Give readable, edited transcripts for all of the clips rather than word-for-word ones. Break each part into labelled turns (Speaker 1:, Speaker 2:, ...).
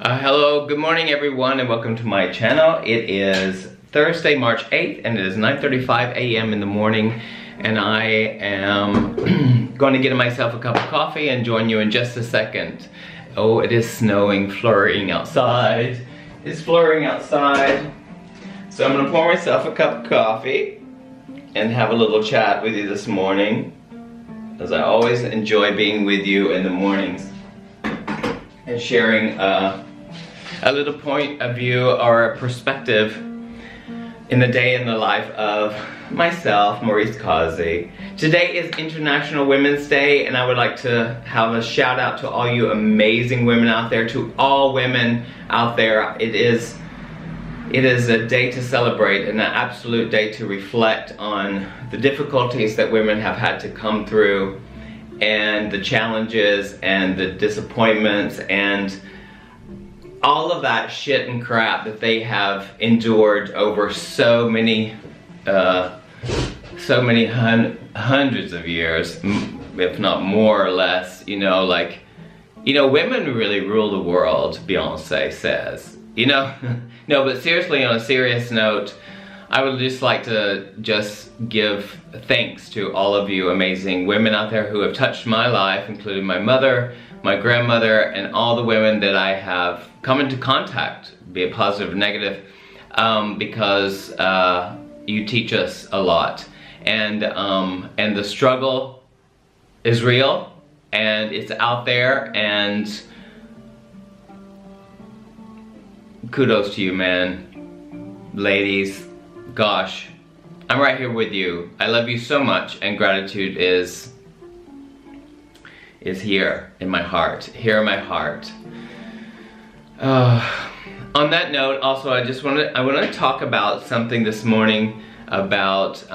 Speaker 1: Hello, good morning everyone, and welcome to my channel. It is Thursday, March 8th, and it is 9:35 a.m. in the morning, and I am going to get myself a cup of coffee and join you in just a second. Oh, it is snowing, flurrying outside. It's flurrying outside. So I'm going to pour myself a cup of coffee and have a little chat with you this morning, as I always enjoy being with you in the mornings and sharing a little point of view or a perspective in the day in the life of myself, Maurice Causey. Today is International Women's Day, and I would like to have a shout out to all you amazing women out there, to all women out there. It is a day to celebrate and an absolute day to reflect on the difficulties that women have had to come through, and the challenges and the disappointments and all of that shit and crap that they have endured over so many hundreds of years, if not more or less. Women really rule the world, Beyonce says. No, but seriously, on a serious note, I would just like to give thanks to all of you amazing women out there who have touched my life, including my mother, my grandmother, and all the women that I have come into contact, be it positive or negative, because you teach us a lot. And the struggle is real, and it's out there, and kudos to you, man, ladies. Gosh, I'm right here with you. I love you so much, and gratitude is here in my heart, here in my heart. On that note, also, I want to talk about something this morning about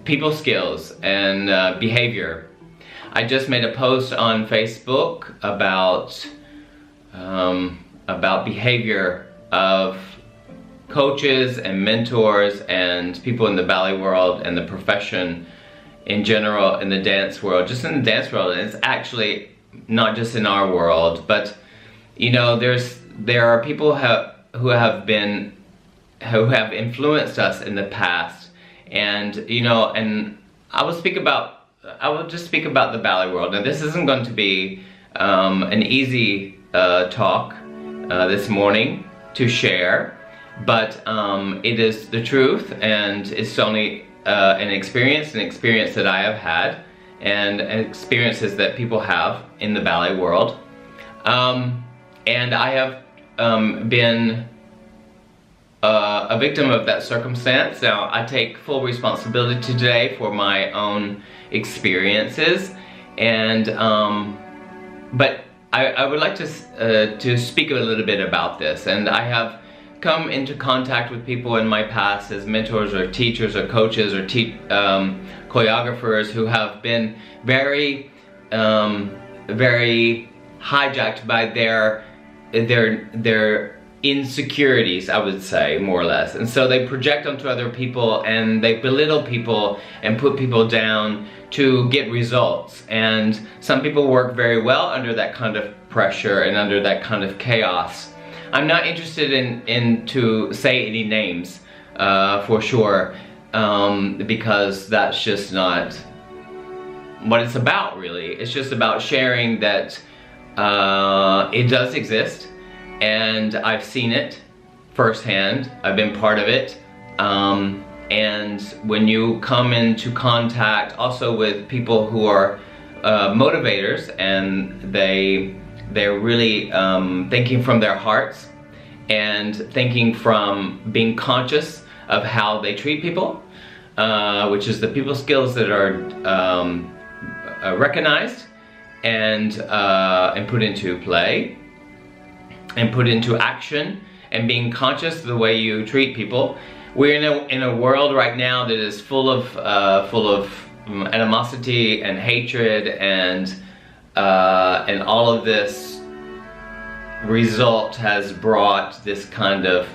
Speaker 1: people skills and behavior. I just made a post on Facebook about behavior of coaches and mentors and people in the ballet world and the profession in general, in the dance world, just in the dance world. And it's actually not just in our world, but there are people who have influenced us in the past, and and I will just speak about the ballet world. And this isn't going to be an easy talk this morning to share, but it is the truth, and it's only an experience that I have had, and experiences that people have in the ballet world. And I have been a victim of that circumstance. Now, I take full responsibility today for my own experiences, and but I would like to speak a little bit about this. And I have come into contact with people in my past as mentors or teachers or coaches or choreographers who have been very hijacked by their insecurities, I would say, more or less. And so they project onto other people, and they belittle people and put people down to get results. And some people work very well under that kind of pressure and under that kind of chaos. I'm not interested in to say any names for sure, because that's just not what it's about, really. It's just about sharing that it does exist, and I've seen it firsthand. I've been part of it, and when you come into contact also with people who are motivators, and they're really thinking from their hearts and thinking from being conscious of how they treat people, which is the people skills that are recognized and put into play and put into action, and being conscious of the way you treat people. We're in a world right now that is full of animosity and hatred, and all of this result has brought this kind of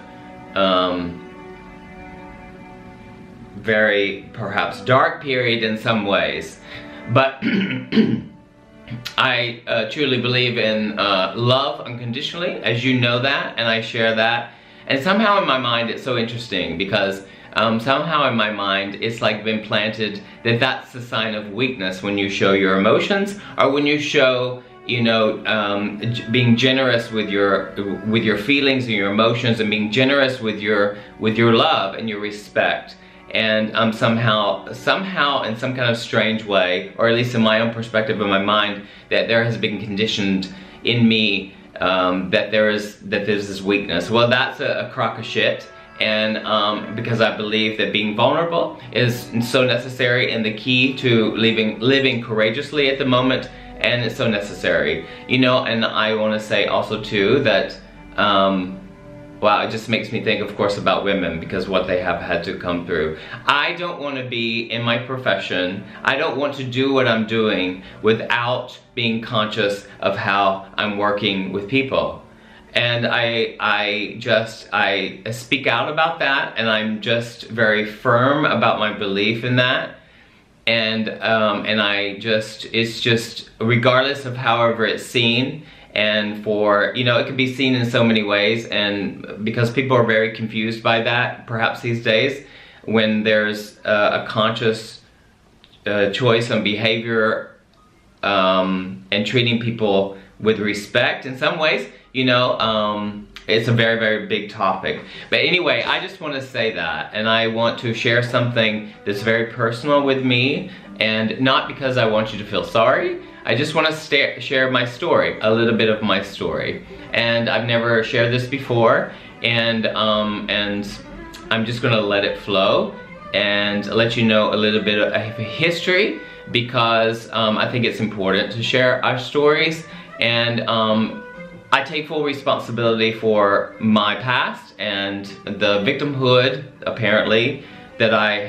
Speaker 1: very perhaps dark period in some ways. But I truly believe in love unconditionally, as you know that, and I share that. And somehow in my mind it's so interesting because somehow in my mind it's like been planted that that's the sign of weakness when you show your emotions, or when you show, you know, being generous with your feelings and your emotions, and being generous with your love and your respect. And somehow in some kind of strange way, or at least in my own perspective in my mind, that there has been conditioned in me that there's this weakness. Well, that's a crock of shit. And because I believe that being vulnerable is so necessary and the key to living courageously at the moment, and it's so necessary, you know. And I want to say also too that wow, it just makes me think, of course, about women, because what they have had to come through. I don't want to be in my profession, I don't want to do what I'm doing without being conscious of how I'm working with people. And I speak out about that, and I'm just very firm about my belief in that. And it's just, regardless of however it's seen, and for, you know, it can be seen in so many ways, and because people are very confused by that, perhaps these days, when there's a conscious choice on behavior and treating people with respect in some ways, you know, it's a very, very big topic. But anyway, I just want to say that, and I want to share something that's very personal with me, and not because I want you to feel sorry. I just want to share my story, a little bit of my story. And I've never shared this before, and I'm just gonna let it flow and let you know a little bit of history, because I think it's important to share our stories. And I take full responsibility for my past and the victimhood, apparently, that I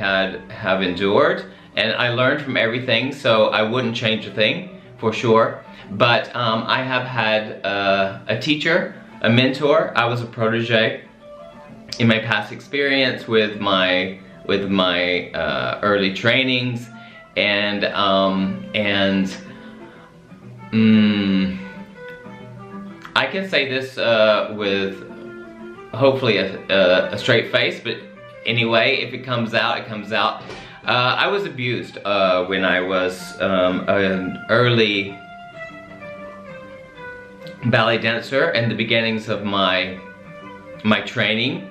Speaker 1: have endured. And I learned from everything, so I wouldn't change a thing, for sure. But I have had a teacher, a mentor. I was a protege in my past experience with my early trainings, and I can say this with hopefully a straight face, but anyway, if it comes out, it comes out. I was abused when I was an early ballet dancer, and the beginnings of my training.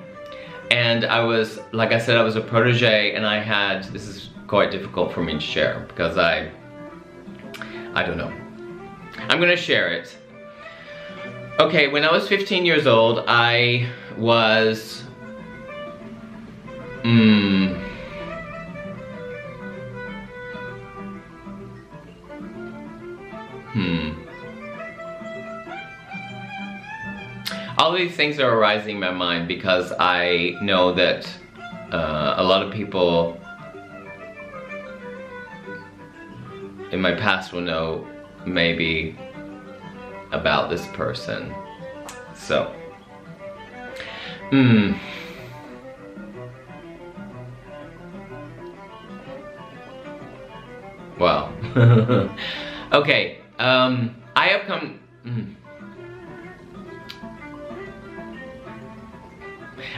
Speaker 1: And I was, like I said, I was a protege, and I had, this is quite difficult for me to share, because I don't know. I'm gonna share it. Okay, when I was 15 years old, I was, all these things are arising in my mind because I know that a lot of people in my past will know maybe about this person. So, wow. Okay, I have come,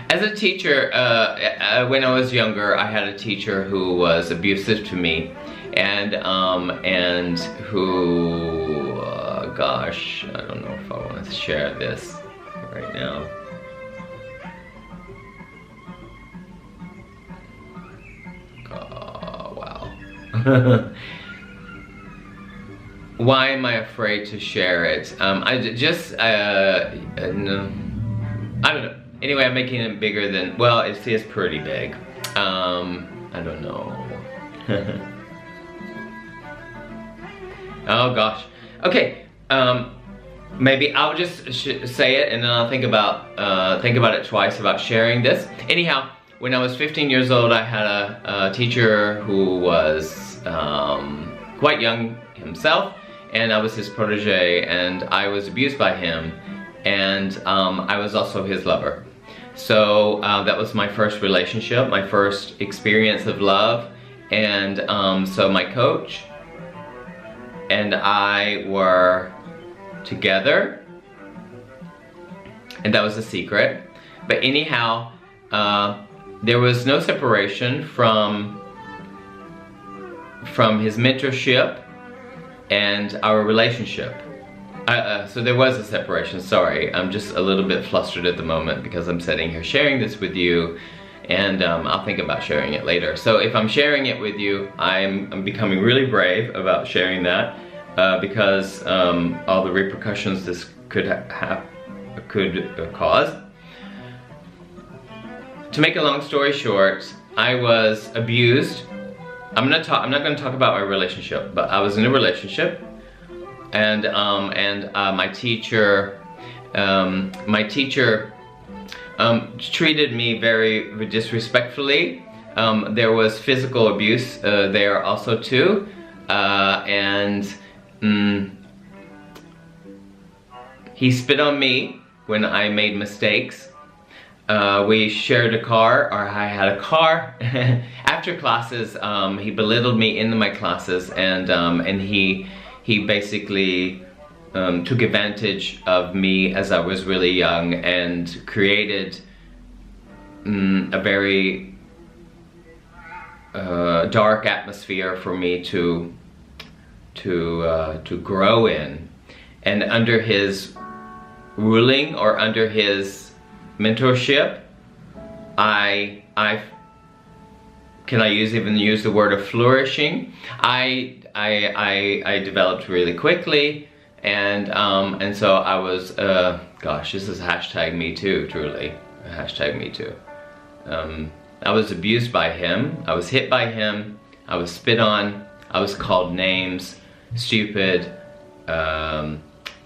Speaker 1: as a teacher, when I was younger, I had a teacher who was abusive to me, and who, gosh, I don't know if I want to share this right now. Oh, wow. Why am I afraid to share it? No, I don't know. Anyway, I'm making it bigger than, well, it's pretty big. I don't know. Oh gosh. Okay, maybe I'll just say it, and then I'll think about it twice about sharing this. Anyhow, when I was 15 years old, I had a teacher who was quite young himself, and I was his protege, and I was abused by him, and I was also his lover. So that was my first relationship, my first experience of love, and so my coach and I were together, and that was a secret. But anyhow, there was no separation from his mentorship and our relationship. So there was a separation, sorry. I'm just a little bit flustered at the moment because I'm sitting here sharing this with you, and I'll think about sharing it later. So if I'm sharing it with you, I'm becoming really brave about sharing that because all the repercussions this could cause. To make a long story short, I was abused. I'm not going to talk about my relationship, but I was in a relationship, and my teacher treated me very disrespectfully. There was physical abuse there also too, and he spit on me when I made mistakes. We shared a car, or I had a car. After classes, he belittled me into my classes, and he basically took advantage of me as I was really young and created a very dark atmosphere for me to grow in. And under his ruling, or under his mentorship, can I even use the word of flourishing? I developed really quickly, and so I was gosh, this is hashtag me too, truly, hashtag me too. I was abused by him, I was hit by him, I was spit on, I was called names, stupid.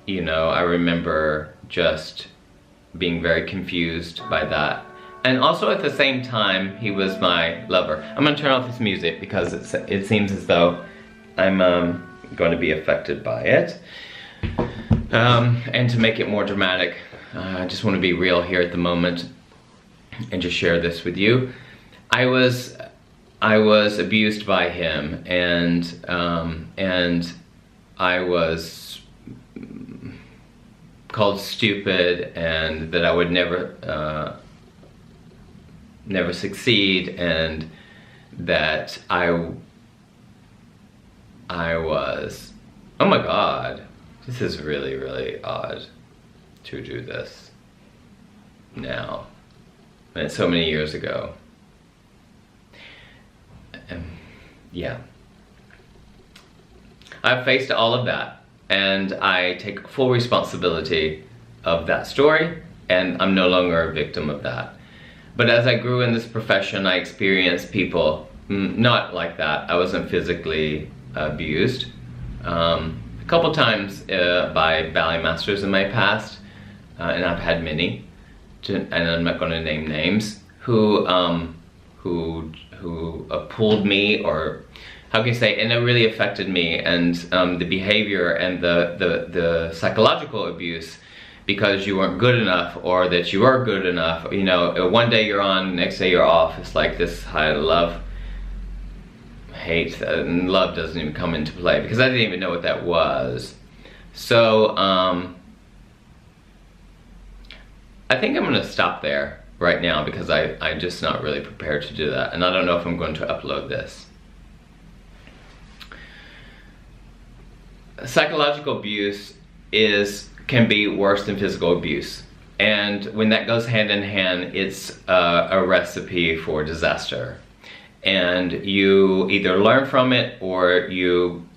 Speaker 1: You know, I remember just being very confused by that. And also at the same time, he was my lover. I'm gonna turn off this music because it seems as though I'm going to be affected by it. And to make it more dramatic, I just want to be real here at the moment and just share this with you. I was abused by him, and I was called stupid, and that I would never succeed, and that I was, oh my god, this is really, really odd to do this now, and so many years ago. Yeah, I've faced all of that, and I take full responsibility of that story, and I'm no longer a victim of that. But as I grew in this profession, I experienced people not like that. I wasn't physically abused. A couple times by ballet masters in my past, and I've had many, and I'm not going to name names, who pulled me, or how can you say, and it really affected me, and the behavior and the psychological abuse, because you weren't good enough, or that you are good enough. You know, one day you're on, next day you're off. It's like this high love, hate, and love doesn't even come into play, because I didn't even know what that was. So I think I'm gonna stop there right now, because I'm just not really prepared to do that, and I don't know if I'm going to upload this. Psychological abuse can be worse than physical abuse, and when that goes hand in hand, it's a recipe for disaster, and you either learn from it, or you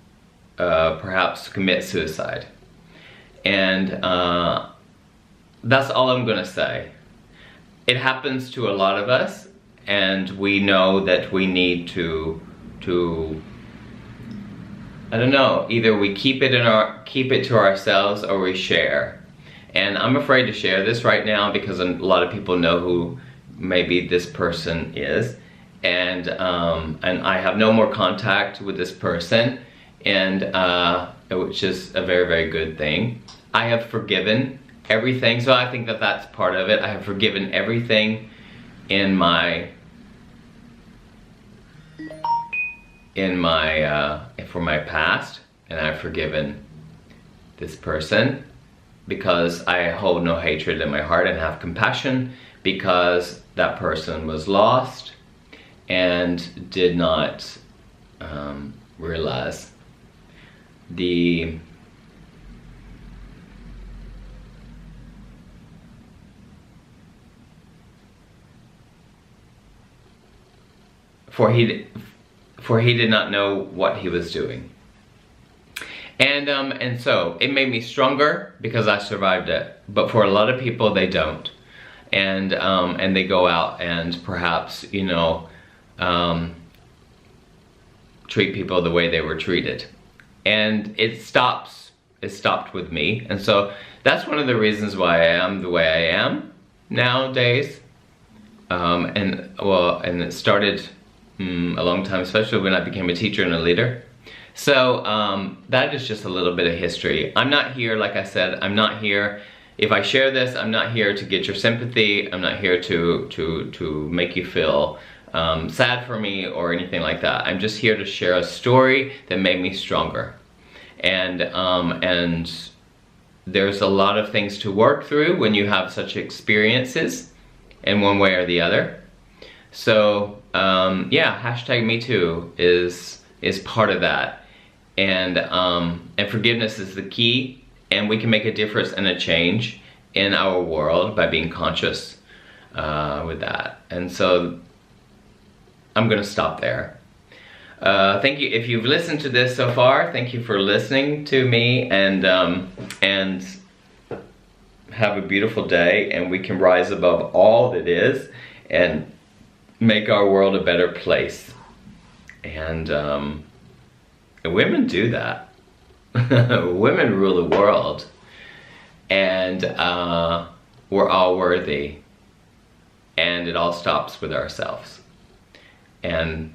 Speaker 1: perhaps commit suicide. And that's all I'm gonna say. It happens to a lot of us, and we know that we need to I don't know, either we keep it to ourselves, or we share. And I'm afraid to share this right now, because a lot of people know who maybe this person is, and I have no more contact with this person, and which is a very, very good thing. I have forgiven everything, so I think that that's part of it. I have forgiven everything in my for my past, and I've forgiven this person because I hold no hatred in my heart and have compassion because that person was lost and did not realize the for he did not know what he was doing. And so it made me stronger because I survived it. But for a lot of people, they don't, and they go out and perhaps, you know, treat people the way they were treated, and it stopped with me. And so that's one of the reasons why I am the way I am nowadays. And it started a long time, especially when I became a teacher and a leader. So that is just a little bit of history. I'm not here, like I said, I'm not here, if I share this, I'm not here to get your sympathy. I'm not here to make you feel sad for me or anything like that. I'm just here to share a story that made me stronger. And there's a lot of things to work through when you have such experiences in one way or the other. So yeah, hashtag me too is part of that. And forgiveness is the key, and we can make a difference and a change in our world by being conscious with that. And so I'm gonna stop there. Thank you if you've listened to this so far. Thank you for listening to me, and have a beautiful day, and we can rise above all that is and make our world a better place. And women do that. Women rule the world, and we're all worthy, and it all stops with ourselves. And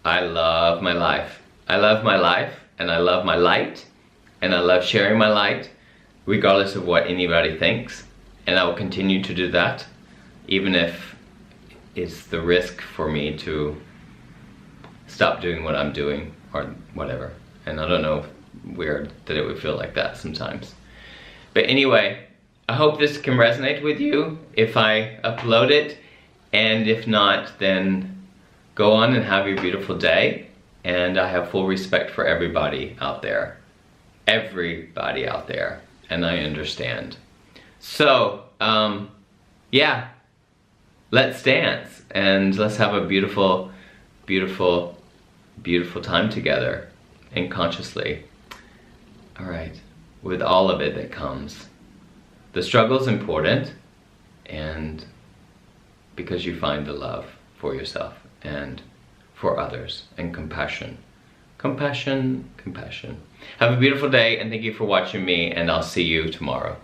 Speaker 1: I love my life. I love my life, and I love my light, and I love sharing my light regardless of what anybody thinks, and I will continue to do that even if it's the risk for me to stop doing what I'm doing or whatever. And I don't know, weird that it would feel like that sometimes. But anyway, I hope this can resonate with you if I upload it, and if not, then go on and have your beautiful day. And I have full respect for everybody out there. Everybody out there. And I understand. So, yeah, let's dance and let's have a beautiful, beautiful, beautiful time together, and consciously. All right, with all of it that comes. The struggle's important, and because you find the love for yourself and for others, and compassion. Compassion, compassion. Have a beautiful day, and thank you for watching me, and I'll see you tomorrow.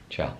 Speaker 1: Ciao.